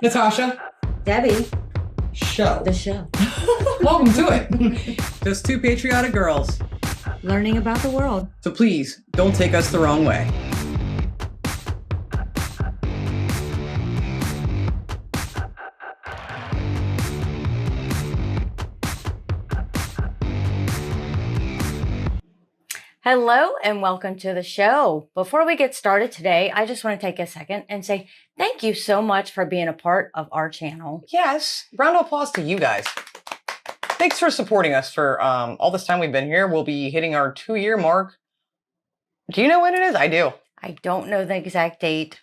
Natasha. Debbie, Show. the show. Welcome to it. Just two patriotic girls. Learning about the world. So please, don't take us the wrong way. Hello and welcome to the show. Before we get started today, I just want to take a second and say thank you so much for being a part of our channel. Yes, round of applause to you guys. Thanks for supporting us for all this time we've been here. We'll be hitting our 2-year mark. Do you know when it is? I do. I don't know the exact date.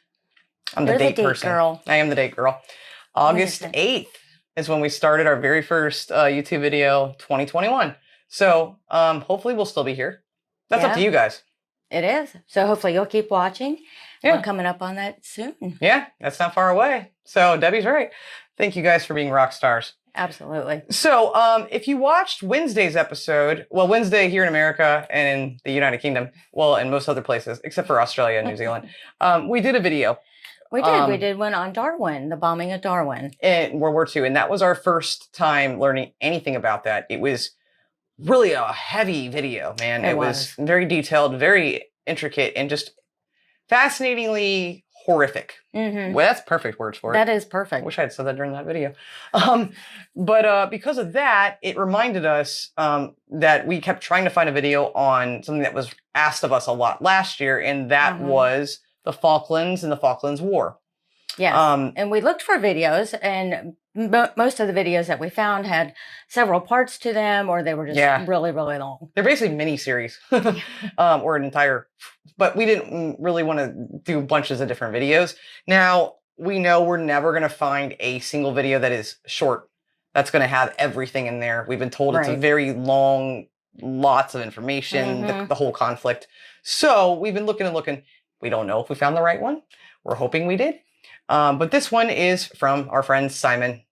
I'm the You're date person. Girl. I am the date girl. August 8th is when we started our very first YouTube video, 2021. So hopefully we'll still be here. That's up to you guys. It is. So hopefully you'll keep watching. Yeah. We're coming up on that soon. Yeah, that's not far away. So Debbie's right. Thank you guys for being rock stars. Absolutely. So if you watched Wednesday's episode, well, Wednesday here in America and in the United Kingdom, well, in most other places, except for Australia and New Zealand, we did a video. We did. We did one on Darwin, the bombing of Darwin. In World War II. And that was our first time learning anything about that. It was really a heavy video, man. It was very detailed, very intricate, and just fascinatingly horrific. Mm-hmm. Well, that's perfect words for it. That is perfect. I wish I had said that during that video. But because of that, it reminded us that we kept trying to find a video on something that was asked of us a lot last year, and that was the Falklands and the Falklands War. Yeah, and we looked for videos, and most of the videos that we found had several parts to them, or they were just really, really long. They're basically mini-series, or an entire, but we didn't really want to do bunches of different videos. Now, we know we're never going to find a single video that is short, that's going to have everything in there. We've been told it's a very long, lots of information, the whole conflict. So we've been looking and looking. We don't know if we found the right one. We're hoping we did. But this one is from our friend Simon,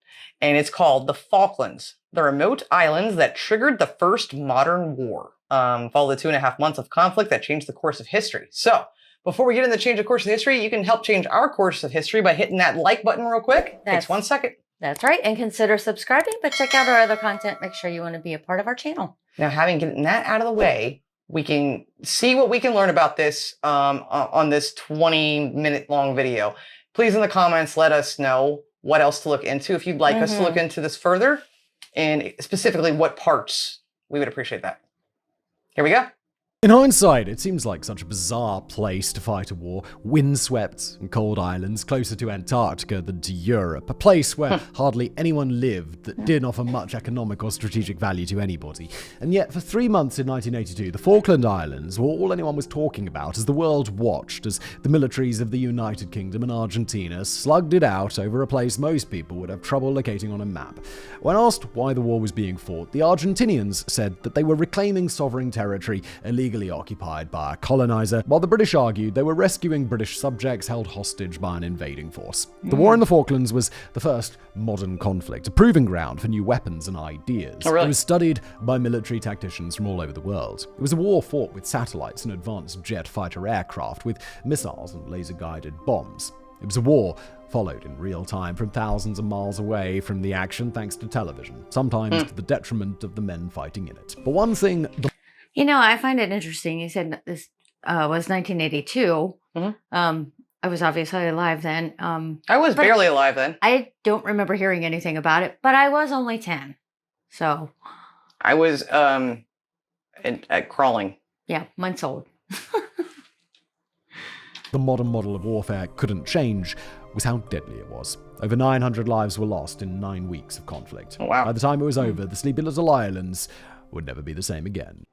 and it's called The Falklands, the remote islands that triggered the first modern war. Followed the 2.5 months of conflict that changed the course of history. So before we get into the change of course of history, you can help change our course of history by hitting that like button real quick. Takes 1 second. That's right. And consider subscribing, but check out our other content. Make sure you want to be a part of our channel. Now, having gotten that out of the way, we can see what we can learn about this on this 20-minute long video. Please in the comments, let us know what else to look into. If you'd like us to look into this further, and specifically what parts, we would appreciate that. Here we go. In hindsight, it seems like such a bizarre place to fight a war. Windswept and cold islands closer to Antarctica than to Europe. A place where hardly anyone lived that didn't offer much economic or strategic value to anybody. And yet, for 3 months in 1982, the Falkland Islands were all anyone was talking about as the world watched, as the militaries of the United Kingdom and Argentina slugged it out over a place most people would have trouble locating on a map. When asked why the war was being fought, the Argentinians said that they were reclaiming sovereign territory illegally occupied by a colonizer, while the British argued they were rescuing British subjects held hostage by an invading force. The war in the Falklands was the first modern conflict, a proving ground for new weapons and ideas. Oh, really? It was studied by military tacticians from all over the world. It was a war fought with satellites and advanced jet fighter aircraft, with missiles and laser-guided bombs. It was a war followed in real time from thousands of miles away from the action thanks to television, sometimes to the detriment of the men fighting in it. But one thing... You know, I find it interesting. You said this was 1982. I was obviously alive then. I was barely alive then. I don't remember hearing anything about it, but I was only 10. So. I was at crawling. Yeah, months old. The modern model of warfare couldn't change was how deadly it was. Over 900 lives were lost in 9 weeks of conflict. Oh, wow. By the time it was over, the sleepy little islands would never be the same again.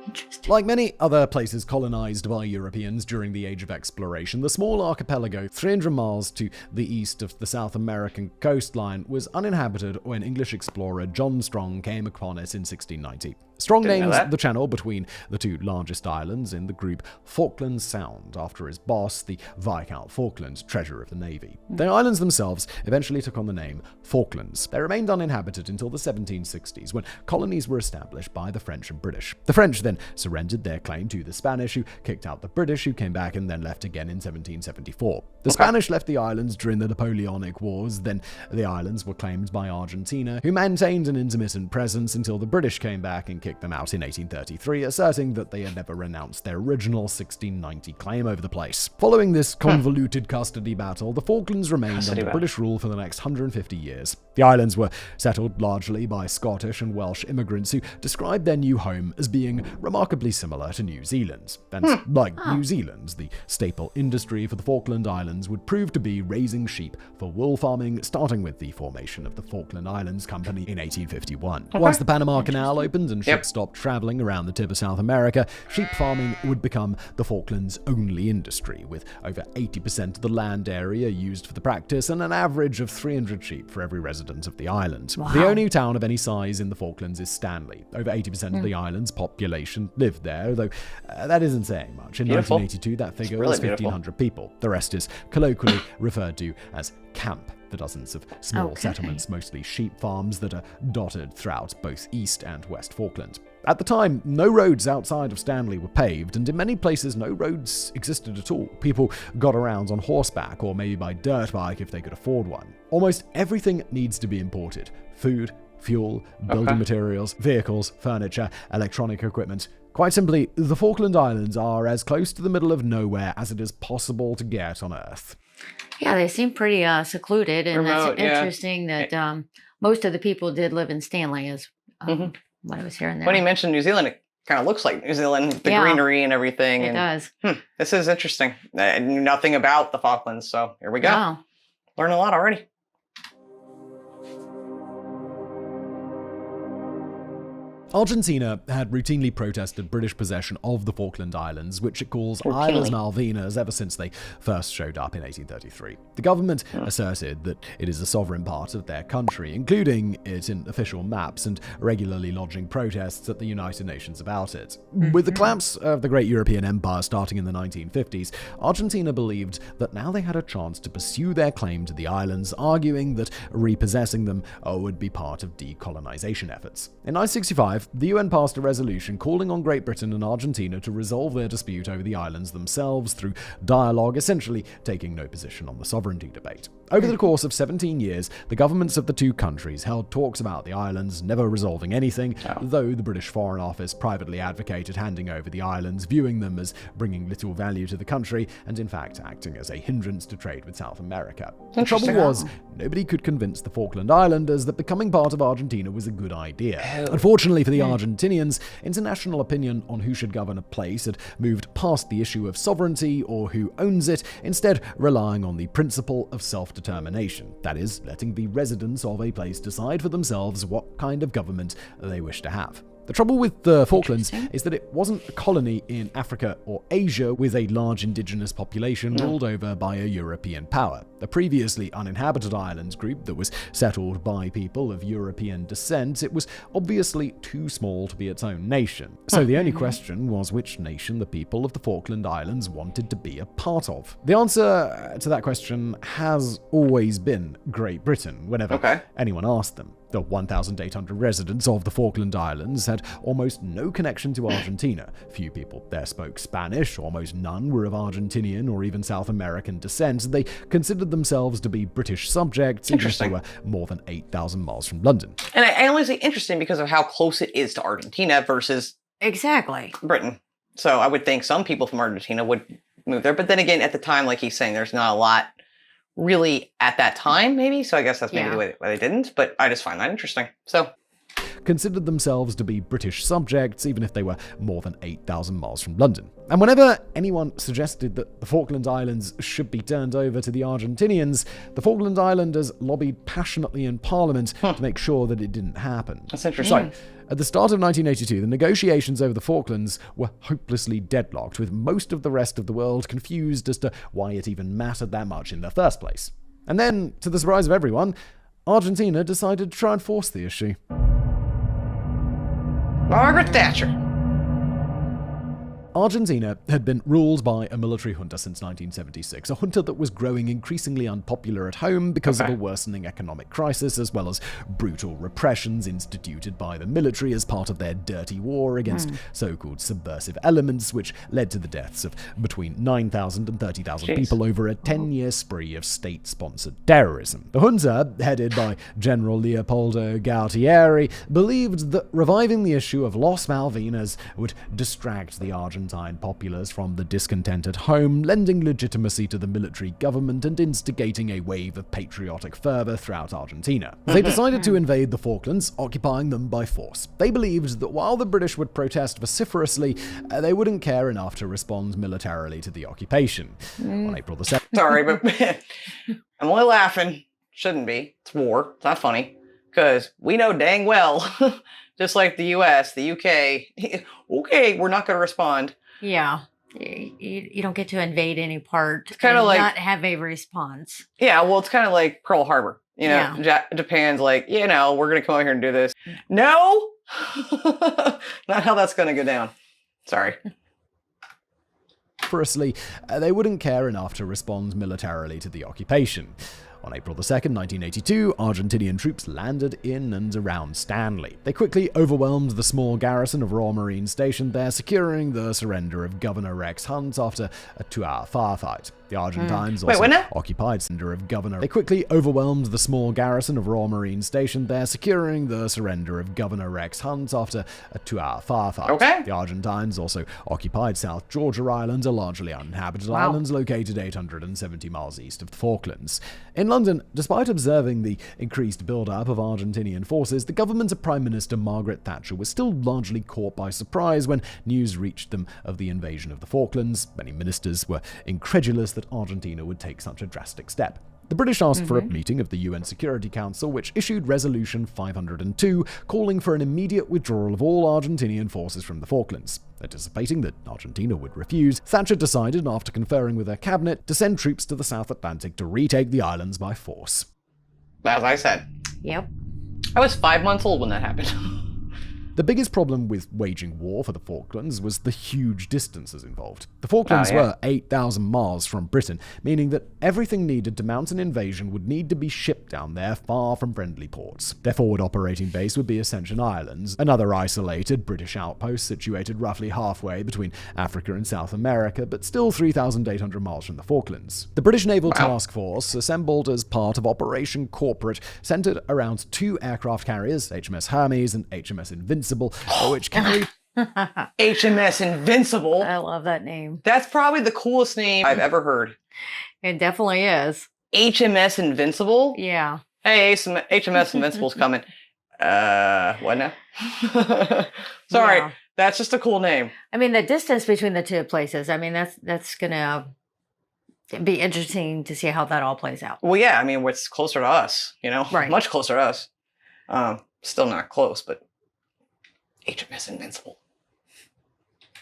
Interesting. Like many other places colonized by Europeans during the Age of Exploration, the small archipelago 300 miles to the east of the South American coastline was uninhabited when English explorer John Strong came upon it in 1690. Strong Didn't know names that. the channel between the two largest islands in the group Falklands Sound after his boss, the Viscount Falkland, Treasurer of the Navy. The islands themselves eventually took on the name Falklands. They remained uninhabited until the 1760s, when colonies were established by the French and British. The French then surrendered their claim to the Spanish, who kicked out the British, who came back and then left again in 1774. The Spanish left the islands during the Napoleonic Wars, then the islands were claimed by Argentina, who maintained an intermittent presence until the British came back and kicked them out in 1833, asserting that they had never renounced their original 1690 claim over the place. Following this convoluted custody battle, the Falklands remained under British rule for the next 150 years. The islands were settled largely by Scottish and Welsh immigrants who described their new home as being remarkably similar to New Zealand's. And like New Zealand's, the staple industry for the Falkland Islands would prove to be raising sheep for wool farming, starting with the formation of the Falkland Islands Company in 1851. Once the Panama Canal opened and ships stopped traveling around the tip of South America, sheep farming would become the Falklands' only industry, with over 80% of the land area used for the practice and an average of 300 sheep for every resident of the island. Wow. The only town of any size in the Falklands is Stanley. Over 80% of the island's population lived there, though that isn't saying much. In 1982, that figure was 1,500 people. The rest is colloquially referred to as camp. The dozens of small settlements, mostly sheep farms, that are dotted throughout both East and West Falkland. At the time, no roads outside of Stanley were paved, and in many places no roads existed at all. People got around on horseback or maybe by dirt bike if they could afford one. Almost everything needs to be imported: food, fuel, building materials, vehicles, furniture, electronic equipment. Quite simply, the Falkland Islands are as close to the middle of nowhere as it is possible to get on Earth. Yeah, they seem pretty secluded, and Remote, that's interesting that most of the people did live in Stanley, is what I was hearing there. When he mentioned New Zealand, it kind of looks like New Zealand, the greenery and everything. It does. This is interesting. I knew nothing about the Falklands, so here we go. Wow. Learn a lot already. Argentina had routinely protested British possession of the Falkland Islands, which it calls Islas Malvinas, ever since they first showed up in 1833. The government asserted that it is a sovereign part of their country, including it in official maps and regularly lodging protests at the United Nations about it. With the collapse of the great European empire starting in the 1950s, Argentina believed that now they had a chance to pursue their claim to the islands, arguing that repossessing them would be part of decolonization efforts. In 1965, the UN passed a resolution calling on Great Britain and Argentina to resolve their dispute over the islands themselves through dialogue, essentially taking no position on the sovereignty debate. Over the course of 17 years, the governments of the two countries held talks about the islands, never resolving anything, though the British Foreign Office privately advocated handing over the islands, viewing them as bringing little value to the country, and in fact acting as a hindrance to trade with South America. The trouble was, nobody could convince the Falkland Islanders that becoming part of Argentina was a good idea. Unfortunately for the Argentinians, international opinion on who should govern a place had moved past the issue of sovereignty or who owns it, instead relying on the principle of self-determination, that is, letting the residents of a place decide for themselves what kind of government they wish to have. The trouble with the Falklands is that it wasn't a colony in Africa or Asia with a large indigenous population ruled over by a European power. A previously uninhabited islands group that was settled by people of European descent, it was obviously too small to be its own nation. So the only question was which nation the people of the Falkland Islands wanted to be a part of. The answer to that question has always been Great Britain, whenever anyone asked them. The 1,800 residents of the Falkland Islands had almost no connection to Argentina. Few people there spoke Spanish, almost none were of Argentinian or even South American descent. They considered themselves to be British subjects, even if they were more than 8,000 miles from London. And I only say interesting because of how close it is to Argentina versus Britain. So I would think some people from Argentina would move there. But then again, at the time, like he's saying, there's not a lot really at that time, maybe. So I guess that's maybe the way why they didn't. But I just find that interesting. So considered themselves to be British subjects, even if they were more than 8,000 miles from London. And whenever anyone suggested that the Falkland Islands should be turned over to the Argentinians, the Falkland Islanders lobbied passionately in Parliament to make sure that it didn't happen. That's interesting. So, at the start of 1982, the negotiations over the Falklands were hopelessly deadlocked, with most of the rest of the world confused as to why it even mattered that much in the first place. And then, to the surprise of everyone, Argentina decided to try and force the issue. Margaret Thatcher. Argentina had been ruled by a military junta since 1976, a junta that was growing increasingly unpopular at home because of a worsening economic crisis, as well as brutal repressions instituted by the military as part of their dirty war against so-called subversive elements, which led to the deaths of between 9,000 and 30,000 people over a 10-year spree of state-sponsored terrorism. The junta, headed by General Leopoldo Galtieri, believed that reviving the issue of Los Malvinas would distract the Argentine populace from the discontent at home, lending legitimacy to the military government and instigating a wave of patriotic fervor throughout Argentina. They decided to invade the Falklands, occupying them by force. They believed that while the British would protest vociferously, they wouldn't care enough to respond militarily to the occupation. On April the 7th... Sorry, but I'm only laughing. Shouldn't be. It's war. It's not funny. Because we know dang well, just like the US, the UK, okay, we're not going to respond. Yeah. You don't get to invade any part and like, not have a response. Yeah, well, it's kind of like Pearl Harbor. You know, Japan's like, we're going to come over here and do this. No! Not how that's going to go down. Sorry. Firstly, they wouldn't care enough to respond militarily to the occupation. On April 2nd, 1982, Argentinian troops landed in and around Stanley. They quickly overwhelmed the small garrison of Royal Marine stationed there, securing the surrender of Governor Rex Hunt after a 2-hour firefight. The Argentines also occupied the center of Governor. They quickly overwhelmed the small garrison of Royal Marine stationed there, securing the surrender of Governor Rex Hunt after a 2-hour firefight. The Argentines also occupied South Georgia Island, a largely uninhabited island located 870 miles east of the Falklands. In London, despite observing the increased build-up of Argentinian forces, the government of Prime Minister Margaret Thatcher was still largely caught by surprise when news reached them of the invasion of the Falklands. Many ministers were incredulous that Argentina would take such a drastic step. The British asked for a meeting of the UN Security Council, which issued Resolution 502, calling for an immediate withdrawal of all Argentinian forces from the Falklands. Anticipating that Argentina would refuse, Thatcher decided, after conferring with her cabinet, to send troops to the South Atlantic to retake the islands by force. As I said. Yep. I was 5 months old when that happened. The biggest problem with waging war for the Falklands was the huge distances involved. The Falklands were 8,000 miles from Britain, meaning that everything needed to mount an invasion would need to be shipped down there far from friendly ports. Their forward operating base would be Ascension Islands, another isolated British outpost situated roughly halfway between Africa and South America, but still 3,800 miles from the Falklands. The British Naval Task Force, assembled as part of Operation Corporate, centered around 2 aircraft carriers, HMS Hermes and HMS Invincible, which carried... HMS Invincible. I love that name. That's probably the coolest name I've ever heard. It definitely is. HMS Invincible? Yeah. Hey, HMS Invincible's coming. What now? Sorry, that's just a cool name. I mean, the distance between the two places, I mean, that's going to be interesting to see how that all plays out. Well, yeah, I mean, what's closer to us, Right. Much closer to us. Still not close, but HMS Invincible.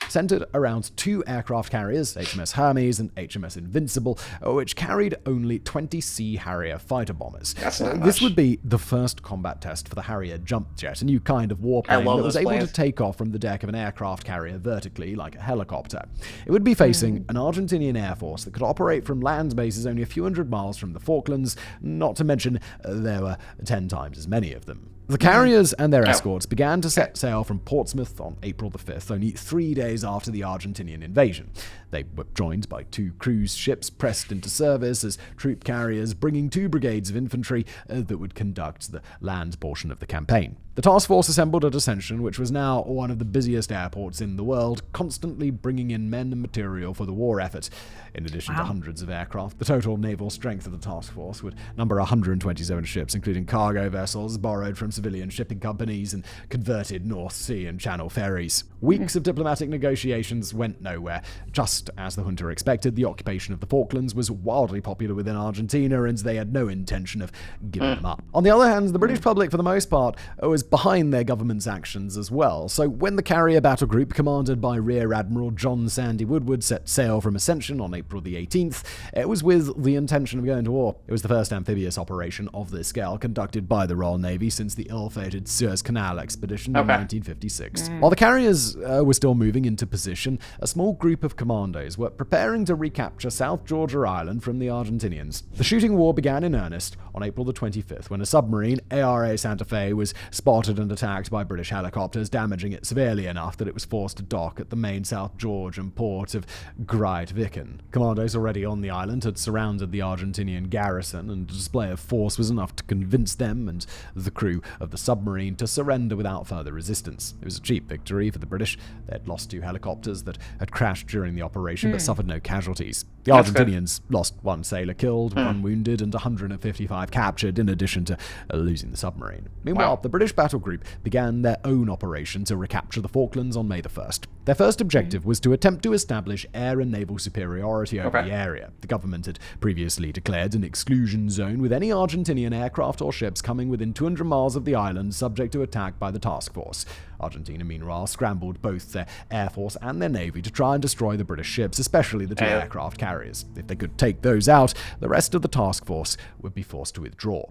Centered around 2 aircraft carriers, HMS Hermes and HMS Invincible, which carried only 20 Sea Harrier fighter bombers. That's not much. This would be the first combat test for the Harrier jump jet, a new kind of warplane that was able to take off from the deck of an aircraft carrier vertically like a helicopter. It would be facing an Argentinian air force that could operate from land bases only a few hundred miles from the Falklands, not to mention there were 10 times as many of them. The carriers and their escorts began to set sail from Portsmouth on April the 5th, only 3 days after the Argentinian invasion. They were joined by 2 cruise ships pressed into service as troop carriers, bringing 2 brigades of infantry that would conduct the land portion of the campaign. The task force assembled at Ascension, which was now one of the busiest airports in the world, constantly bringing in men and material for the war effort. In addition to hundreds of aircraft, the total naval strength of the task force would number 127 ships, including cargo vessels borrowed from civilian shipping companies and converted North Sea and Channel ferries. Weeks of diplomatic negotiations went nowhere. Just as the junta expected, the occupation of the Falklands was wildly popular within Argentina, and they had no intention of giving them up. On the other hand, the British public, for the most part, was behind their government's actions as well. So when the carrier battle group, commanded by Rear Admiral John Sandy Woodward, set sail from Ascension on April the 18th, it was with the intention of going to war. It was the first amphibious operation of this scale conducted by the Royal Navy since the ill-fated Suez Canal expedition in 1956. While the carriers were still moving into position, a small group of commandos were preparing to recapture South Georgia Island from the Argentinians. The shooting war began in earnest on April the 25th when a submarine, ARA Santa Fe, was spotted and attacked by British helicopters, damaging it severely enough that it was forced to dock at the main South Georgian port of Grytviken. Commandos already on the island had surrounded the Argentinian garrison, and a display of force was enough to convince them and the crew of the submarine to surrender without further resistance. It was a cheap victory for the British. They had lost 2 helicopters that had crashed during the operation but suffered no casualties. The Argentinians lost 1 sailor killed, 1 wounded, and 155 captured, in addition to losing the submarine. Meanwhile, the British battle group began their own operation to recapture the Falklands on May the 1st. Their first objective was to attempt to establish air and naval superiority over the area. The government had previously declared an exclusion zone with any Argentinian aircraft or ships coming within 200 miles of the island subject to attack by the task force. Argentina, meanwhile, scrambled both their air force and their navy to try and destroy the British ships, especially the 2 aircraft carriers. If they could take those out, the rest of the task force would be forced to withdraw.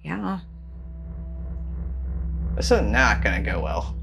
Yeah. This is not going to go well.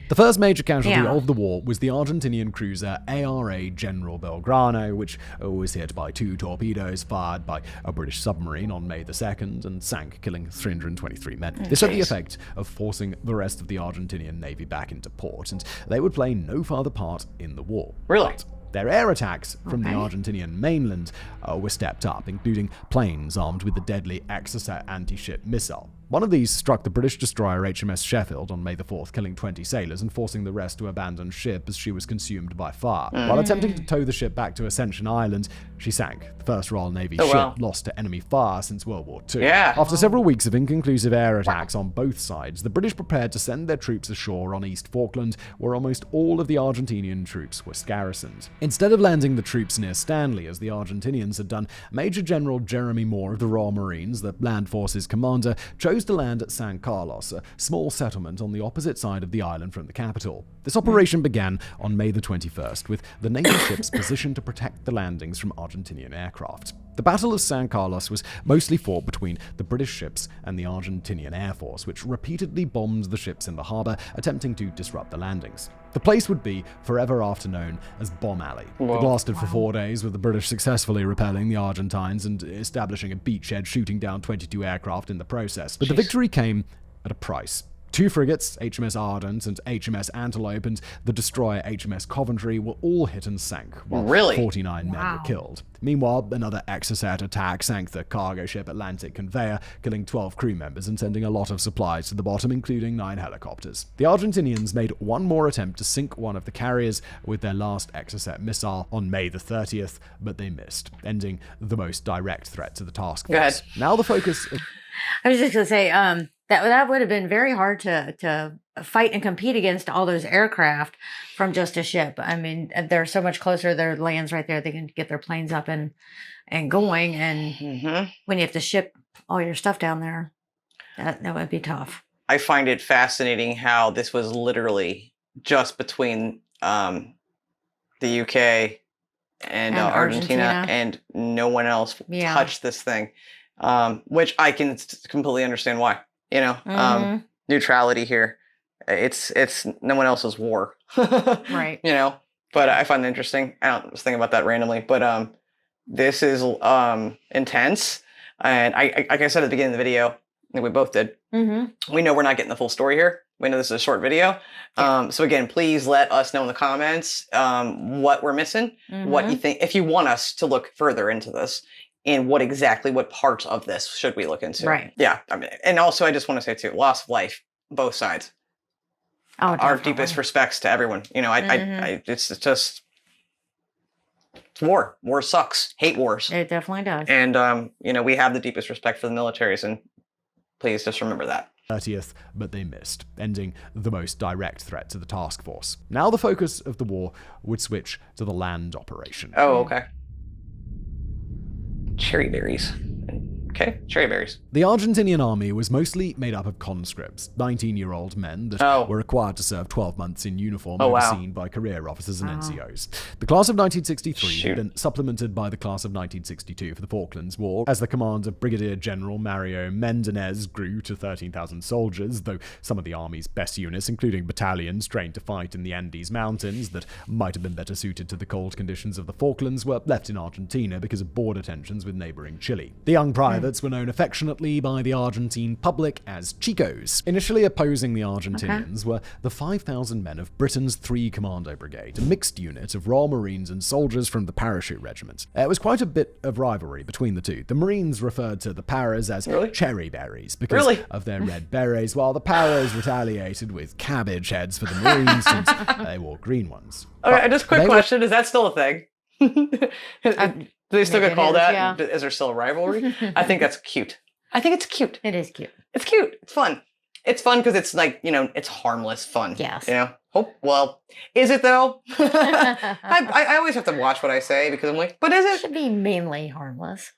The first major casualty of the war was the Argentinian cruiser ARA General Belgrano, which was hit by 2 torpedoes fired by a British submarine on May the 2nd and sank, killing 323 men. This had the effect of forcing the rest of the Argentinian navy back into port, and they would play no further part in the war. Really? But their air attacks from the Argentinian mainland were stepped up, including planes armed with the deadly Exocet anti-ship missile. One of these struck the British destroyer HMS Sheffield on May the 4th, killing 20 sailors and forcing the rest to abandon ship as she was consumed by fire. While attempting to tow the ship back to Ascension Island, she sank. The first Royal Navy ship lost to enemy fire since World War II. After several weeks of inconclusive air attacks on both sides, the British prepared to send their troops ashore on East Falkland, where almost all of the Argentinian troops were garrisoned. Instead of landing the troops near Stanley, as the Argentinians had done, Major General Jeremy Moore of the Royal Marines, the land forces commander, chose to land at San Carlos, a small settlement on the opposite side of the island from the capital. This operation began on May the 21st, with the Navy ships positioned to protect the landings from Argentinian aircraft. The Battle of San Carlos was mostly fought between the British ships and the Argentinian Air Force, which repeatedly bombed the ships in the harbor, attempting to disrupt the landings. The place would be forever after known as Bomb Alley. It lasted for 4 days, with the British successfully repelling the Argentines and establishing a beachhead, shooting down 22 aircraft in the process. But the victory came at a price. 2 frigates, HMS Ardent and HMS Antelope, and the destroyer HMS Coventry were all hit and sank, while 49 men were killed. Meanwhile, another Exocet attack sank the cargo ship Atlantic Conveyor, killing 12 crew members and sending a lot of supplies to the bottom, including 9 helicopters. The Argentinians made one more attempt to sink one of the carriers with their last Exocet missile on May the 30th, but they missed, ending the most direct threat to the task force. Now the focus... I was just going to say, that would have been very hard to fight and compete against all those aircraft from just a ship. I mean, they're so much closer. Their land's right there. They can get their planes up and going. And when you have to ship all your stuff down there, that would be tough. I find it fascinating how this was literally just between the UK and Argentina, and no one else touched this thing. Which I can completely understand why, neutrality here. It's no one else's war. Right. But I find it interesting. I was thinking about that randomly, but, this is, intense. And like I said at the beginning of the video, I think we both did. We know we're not getting the full story here. We know this is a short video. So again, please let us know in the comments, what we're missing, what you think, if you want us to look further into this. And what parts of this should we look into? Right. Yeah. I mean, and also I just want to say too, loss of life, both sides. Oh, our deepest respects to everyone. It's just, it's war. War sucks. Hate wars. It definitely does. And, we have the deepest respect for the militaries, and please just remember that. 30th, but they missed, ending the most direct threat to the task force. Now the focus of the war would switch to the land operation. Oh, okay. Cherry berries and Okay, cherry berries. The Argentinian army was mostly made up of conscripts, 19-year-old men that were required to serve 12 months in uniform, overseen by career officers and NCOs. The class of 1963 had been supplemented by the class of 1962 for the Falklands War, as the command of Brigadier General Mario Mendonez grew to 13,000 soldiers, though some of the army's best units, including battalions trained to fight in the Andes Mountains that might have been better suited to the cold conditions of the Falklands, were left in Argentina because of border tensions with neighboring Chile. The young privates were known affectionately by the Argentine public as Chicos. Initially opposing the Argentinians were the 5,000 men of Britain's 3 Commando Brigade, a mixed unit of Royal Marines and soldiers from the Parachute Regiment. There was quite a bit of rivalry between the two. The Marines referred to the Paras as cherry berries because of their red berets, while the Paras retaliated with cabbage heads for the Marines since they wore green ones. Okay, just a quick question. Is that still a thing? Do they still get called that? Yeah. Is there still a rivalry? I think that's cute. I think it's cute. It is cute. It's cute. It's fun. It's fun because it's like, it's harmless fun. Yes. Well, is it though? I always have to watch what I say because I'm like, but is it? It should be mainly harmless.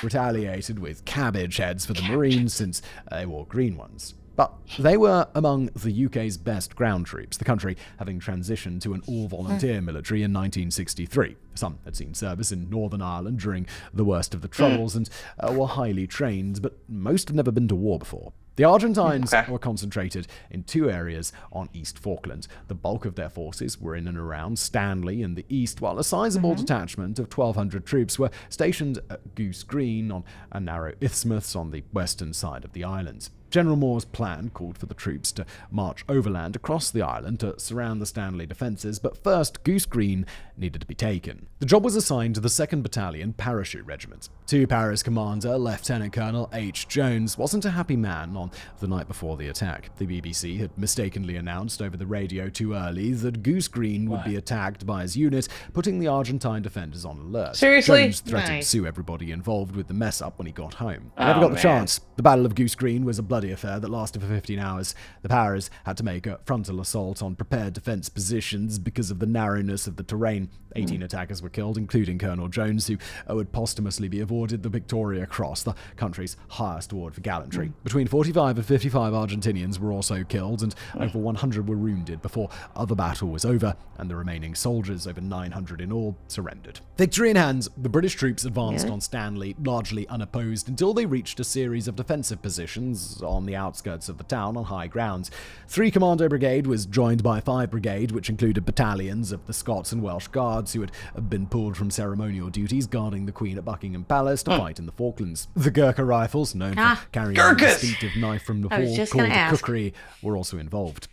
Retaliated with cabbage heads for the Marines since they wore green ones. But they were among the UK's best ground troops, the country having transitioned to an all-volunteer military in 1963. Some had seen service in Northern Ireland during the worst of the Troubles and were highly trained, but most had never been to war before. The Argentines were concentrated in 2 areas on East Falkland. The bulk of their forces were in and around Stanley in the east, while a sizable detachment of 1,200 troops were stationed at Goose Green on a narrow isthmus on the western side of the island. General Moore's plan called for the troops to march overland across the island to surround the Stanley defences, but first Goose Green needed to be taken. The job was assigned to the 2nd Battalion Parachute Regiment. 2 Paras commander Lieutenant Colonel H. Jones wasn't a happy man on the night before the attack. The BBC had mistakenly announced over the radio too early that Goose Green would be attacked by his unit, putting the Argentine defenders on alert. Seriously? Jones threatened to sue everybody involved with the mess-up when he got home. He never got the chance. The Battle of Goose Green was a bloody affair that lasted for 15 hours. The Paras had to make a frontal assault on prepared defense positions because of the narrowness of the terrain. 18 attackers were killed, including Colonel Jones, who would posthumously be awarded the Victoria Cross, the country's highest award for gallantry. Between 45 and 55 Argentinians were also killed, and over 100 were wounded before the battle was over, and the remaining soldiers, over 900 in all, surrendered. Victory in hand, the British troops advanced on Stanley largely unopposed until they reached a series of defensive positions on the outskirts of the town on high ground. 3 Commando Brigade was joined by 5 Brigade, which included battalions of the Scots and Welsh Guards who had been pulled from ceremonial duties guarding the Queen at Buckingham Palace to fight in the Falklands. The Gurkha Rifles, known for carrying a distinctive knife from Nepal called a kukri, were also involved.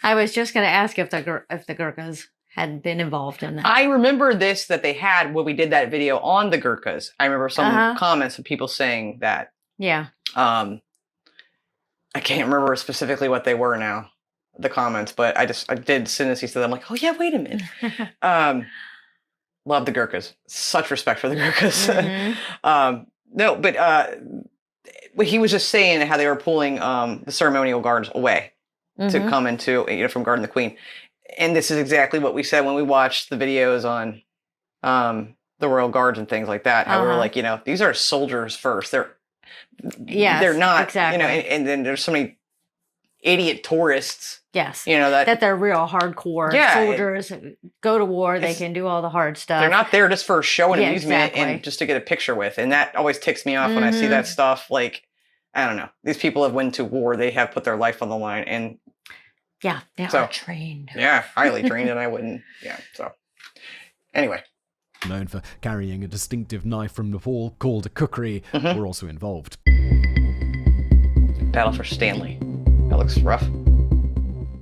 I was just going to ask if the Gurkhas had been involved in that. I remember this, that they had when we did that video on the Gurkhas. I remember some comments of people saying that. Yeah. I can't remember specifically what they were now, the comments, but I did send this to them like, oh yeah, wait a minute. Love the Gurkhas. Such respect for the Gurkhas. No, but he was just saying how they were pulling the ceremonial guards away to come into, from guarding the Queen. And this is exactly what we said when we watched the videos on the Royal Guards and things like that. How we were like, these are soldiers first. They're not, exactly. And then there's so many idiot tourists. Yes. That they're real hardcore soldiers. Go to war. They can do all the hard stuff. They're not there just for show and amusement and just to get a picture with. And that always ticks me off when I see that stuff. Like, I don't know. These people have went to war. They have put their life on the line. And yeah, they are trained. Yeah, highly trained. And I wouldn't. Yeah. So anyway. Known for carrying a distinctive knife from Nepal called a kukri, were also involved. Battle for Stanley. That looks rough.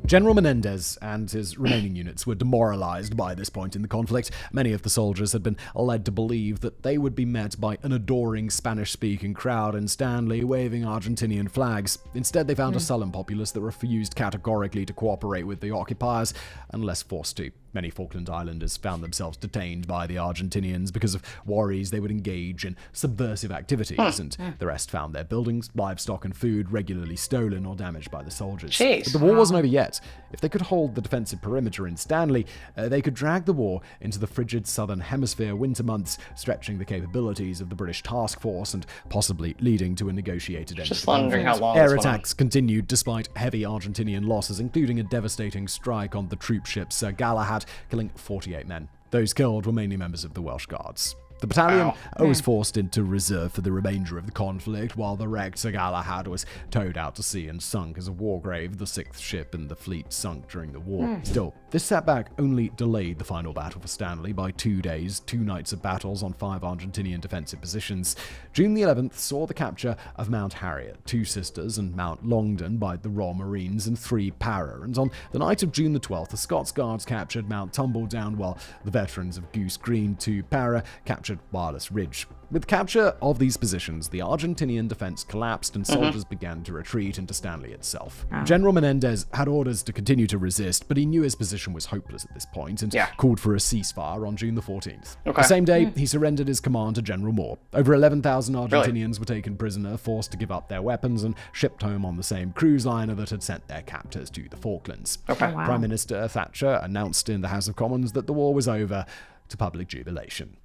General Menendez and his remaining units were demoralized by this point in the conflict. Many of the soldiers had been led to believe that they would be met by an adoring Spanish-speaking crowd in Stanley waving Argentinian flags. Instead, they found a sullen populace that refused categorically to cooperate with the occupiers unless forced to. Many Falkland Islanders found themselves detained by the Argentinians because of worries they would engage in subversive activities, and the rest found their buildings, livestock, and food regularly stolen or damaged by the soldiers. Jeez. But the war wasn't over yet. yet. If they could hold the defensive perimeter in Stanley, they could drag the war into the frigid southern hemisphere winter months, stretching the capabilities of the British task force and possibly leading to a negotiated end. Just wondering how long Air this went on. attacks continued despite heavy Argentinian losses, including a devastating strike on the troop ship Sir Galahad, killing 48 men. Those killed were mainly members of the Welsh Guards. The battalion was forced into reserve for the remainder of the conflict, while the wrecked Sir Galahad was towed out to sea and sunk as a war grave, the sixth ship in the fleet sunk during the war. Still, this setback only delayed the final battle for Stanley by 2 days, 2 nights of battles on 5 Argentinian defensive positions. June the 11th saw the capture of Mount Harriet, 2 Sisters, and Mount Longdon by the Royal Marines, and 3 Para, and on the night of June the 12th, the Scots Guards captured Mount Tumbledown, while the veterans of Goose Green, 2 Para, captured Wireless Ridge. With capture of these positions, the Argentinian defense collapsed and soldiers began to retreat into Stanley itself. General Menendez had orders to continue to resist, but he knew his position was hopeless at this point and called for a ceasefire on June the 14th. The same day, he surrendered his command to General Moore. Over 11,000 Argentinians were taken prisoner, forced to give up their weapons, and shipped home on the same cruise liner that had sent their captors to the Falklands. Prime Minister Thatcher announced in the House of Commons that the war was over, to public jubilation.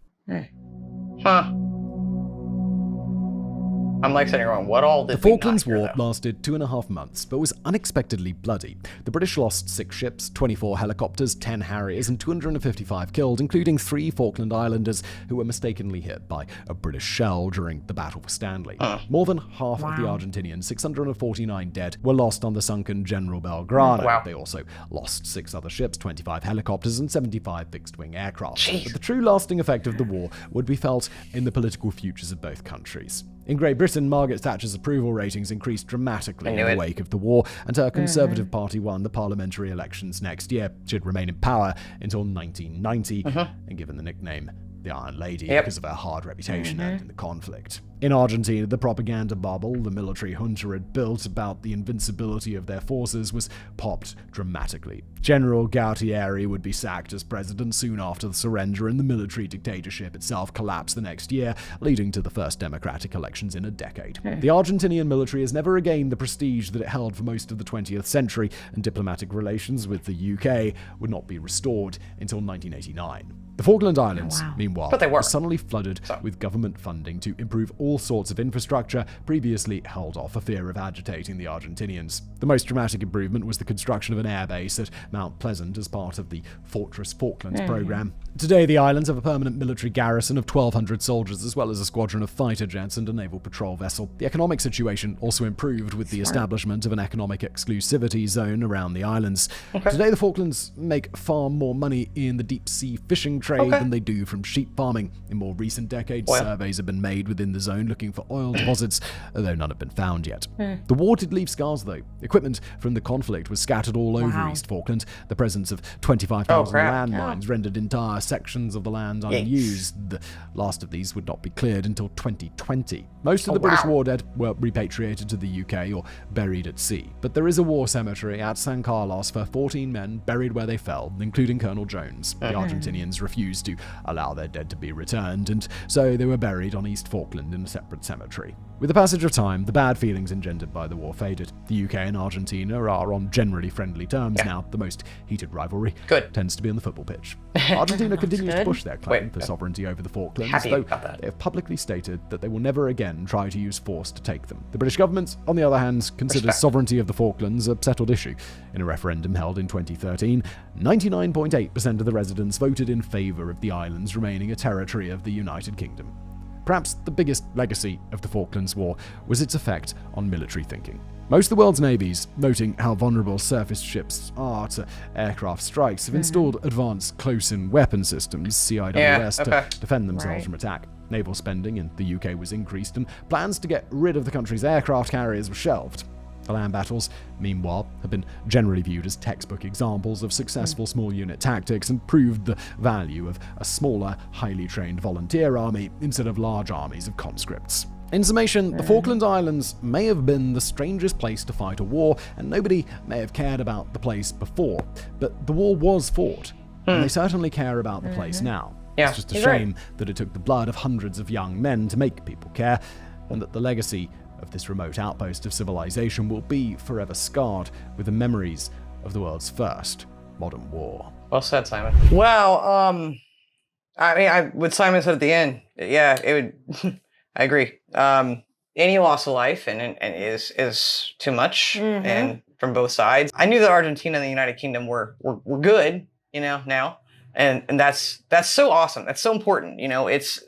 Huh. I'm like sitting around, what all did The Falklands War lasted 2.5 months, but was unexpectedly bloody. The British lost 6 ships, 24 helicopters, 10 Harriers, and 255 killed, including 3 Falkland Islanders who were mistakenly hit by a British shell during the Battle for Stanley. More than half of the Argentinians, 649 dead, were lost on the sunken General Belgrano. They also lost 6 other ships, 25 helicopters, and 75 fixed-wing aircraft. But the true lasting effect of the war would be felt in the political futures of both countries. In Great Britain, Margaret Thatcher's approval ratings increased dramatically in the wake of the war, and her Conservative Party won the parliamentary elections next year. She'd remain in power until 1990, and given the nickname the Iron Lady because of her hard reputation and in the conflict. In Argentina, the propaganda bubble the military junta had built about the invincibility of their forces was popped dramatically. General Gautieri would be sacked as president soon after the surrender, and the military dictatorship itself collapsed the next year, leading to the first democratic elections in a decade. The Argentinian military has never regained the prestige that it held for most of the 20th century, and diplomatic relations with the UK would not be restored until 1989. The Falkland Islands, meanwhile, were suddenly flooded with government funding to improve all sorts of infrastructure previously held off for fear of agitating the Argentinians. The most dramatic improvement was the construction of an airbase at Mount Pleasant as part of the Fortress Falklands program. Today, the islands have a permanent military garrison of 1,200 soldiers, as well as a squadron of fighter jets and a naval patrol vessel. The economic situation also improved with the establishment of an economic exclusivity zone around the islands. Today, the Falklands make far more money in the deep-sea fishing trade than they do from sheep farming. In more recent decades, surveys have been made within the zone looking for oil deposits, although none have been found yet. The war did leave scars, though. Equipment from the conflict was scattered all over East Falkland. The presence of 25,000 landmines rendered entire sections of the land unused. The last of these would not be cleared until 2020. Most of the British war dead were repatriated to the UK or buried at sea. But there is a war cemetery at San Carlos for 14 men buried where they fell, including Colonel Jones. The Argentinians refused to allow their dead to be returned, and so they were buried on East Falkland in a separate cemetery. With the passage of time, the bad feelings engendered by the war faded. The UK and Argentina are on generally friendly terms now. The most heated rivalry tends to be on the football pitch. Argentina continues to push their claim for sovereignty over the Falklands, though they have publicly stated that they will never again try to use force to take them. The British government, on the other hand, considers sovereignty of the Falklands a settled issue. In a referendum held in 2013, 99.8% of the residents voted in favour of the islands remaining a territory of the United Kingdom. Perhaps the biggest legacy of the Falklands War was its effect on military thinking. Most of the world's navies, noting how vulnerable surface ships are to aircraft strikes, have installed advanced close-in weapon systems, CIWS, to defend themselves from attack. Naval spending in the UK was increased, and plans to get rid of the country's aircraft carriers were shelved. The land battles, meanwhile, have been generally viewed as textbook examples of successful small unit tactics and proved the value of a smaller, highly trained volunteer army instead of large armies of conscripts. In summation, the Falkland Islands may have been the strangest place to fight a war, and nobody may have cared about the place before, but the war was fought, and they certainly care about the place now. It's just a shame that it took the blood of hundreds of young men to make people care, and that the legacy of this remote outpost of civilization will be forever scarred with the memories of the world's first modern war. Well said, Simon. Well, I mean, what Simon said at the end, yeah, it would. I agree. Any loss of life and is too much, and from both sides. I knew that Argentina and the United Kingdom were good, now, and that's so awesome. That's so important. It's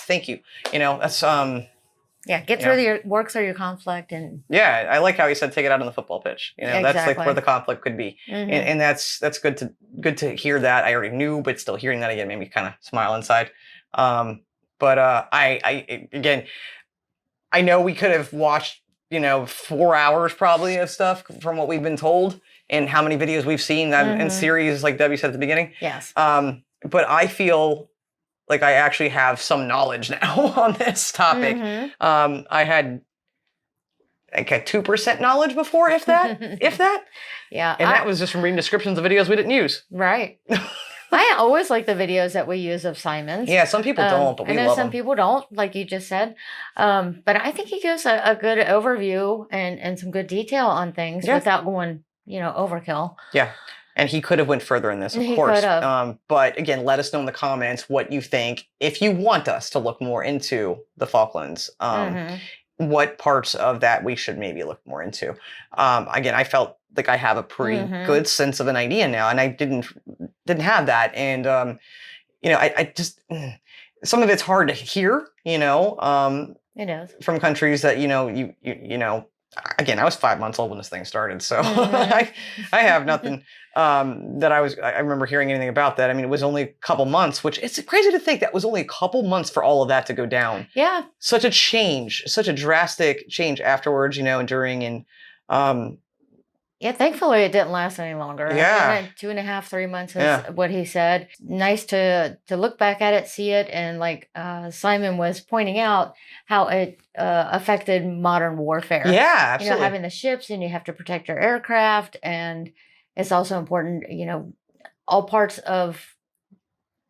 thank you. That's get through work through your conflict, and I like how he said take it out on the football pitch. That's like where the conflict could be, and that's good to hear that. I already knew, but still hearing that again made me kind of smile inside. But I again, I know we could have watched 4 hours probably of stuff from what we've been told and how many videos we've seen in series like Debbie said at the beginning. Yes. But I feel like I actually have some knowledge now on this topic. I had like a 2% knowledge before, if that. Yeah. And that was just from reading descriptions of videos we didn't use. Right. I always like the videos that we use of Simon's. Yeah, some people don't, but we love them. Some people don't, like you just said. But I think he gives a good overview and some good detail on things without going, overkill. Yeah. And he could have went further in this, of He course. could have. But again, let us know in the comments what you think. If you want us to look more into the Falklands, what parts of that we should maybe look more into. Again, I felt like I have a pretty good sense of an idea now, and I didn't have that. And I just some of it's hard to hear. It is from countries that Again, I was 5 months old when this thing started, so I have nothing that I remember hearing anything about that. I mean, it was only a couple months, which it's crazy to think that was only a couple months for all of that to go down. Yeah. Such a change, such a drastic change afterwards, and during, and thankfully it didn't last any longer. Yeah. 2.5, 3 months is what he said. Nice to look back at it, see it, and like Simon was pointing out how it affected modern warfare. Yeah, absolutely. Having the ships, and you have to protect your aircraft, and it's also important, all parts of,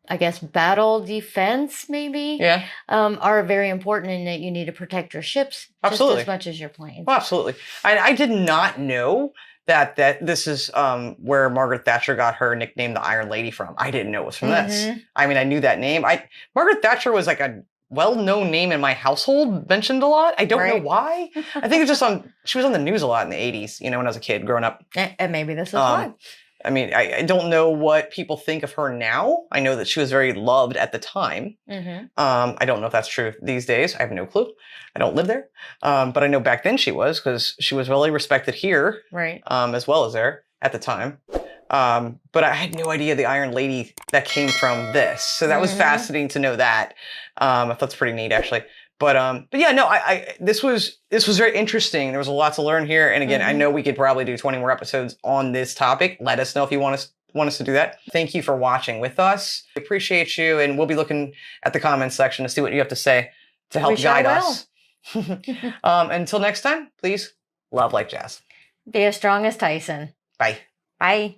I guess, battle defense maybe are very important in that you need to protect your ships just as much as your planes. Well, absolutely. I did not know that this is where Margaret Thatcher got her nickname, the Iron Lady, from. I didn't know it was from this. I mean, I knew that name. Margaret Thatcher was like a well-known name in my household, mentioned a lot. I don't know why. I think it's just she was on the news a lot in the 80s, when I was a kid growing up. And maybe this is why. I mean, I don't know what people think of her now. I know that she was very loved at the time. I don't know if that's true these days. I have no clue. I don't live there. But I know back then she was, because she was really respected here, as well as there at the time. But I had no idea the Iron Lady that came from this. So that was fascinating to know that. I thought it's pretty neat, actually. But yeah, no, this was very interesting. There was a lot to learn here. And again, I know we could probably do 20 more episodes on this topic. Let us know if you want us to do that. Thank you for watching with us. We appreciate you, and we'll be looking at the comments section to see what you have to say to help guide us. Until next time, please love like jazz. Be as strong as Tyson. Bye. Bye.